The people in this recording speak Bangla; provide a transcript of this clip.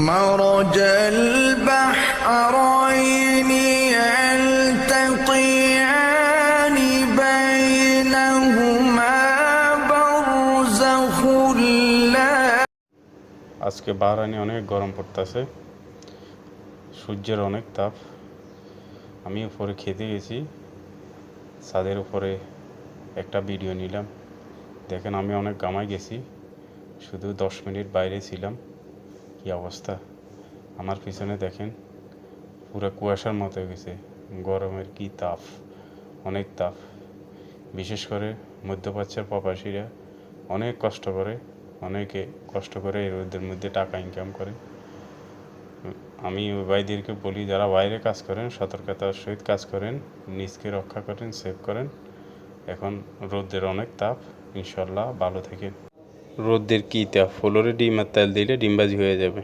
مرج البحرين يلتقيان بينهما برزخ لا। আজকে বাহরাইনে অনেক গরম পড়তেছে, সূর্যের অনেক তাপ। আমি উপরে খেতে গেছি, ছাদের উপরে একটা ভিডিও নিলাম। দেখেন আমি অনেক গামায় গেছি, শুধু 10 মিনিট বাইরে ছিলাম। কি অবস্থা! আমার পিছনে দেখেন পুরো কুয়াশার মতো হয়ে গেছে। গরমের কি তাপ, অনেক তাপ। বিশেষ করে মধ্যপ্রাচ্যের প্রবাসীরা অনেক কষ্ট করে, অনেকে কষ্ট করে এই রোদের মধ্যে টাকা ইনকাম করে। আমি ওই ভাইদেরকে বলি, যারা বাইরে কাজ করেন সতর্কতার সহিত কাজ করেন, নিজকে রক্ষা করেন, সেভ করেন। এখন রোদের অনেক তাপ, ইনশাল্লাহ ভালো থাকেন। রোদের কি তাপ, ফ্লোরে ডিমের তেল দিলে ডিমবাজি হয়ে যাবে।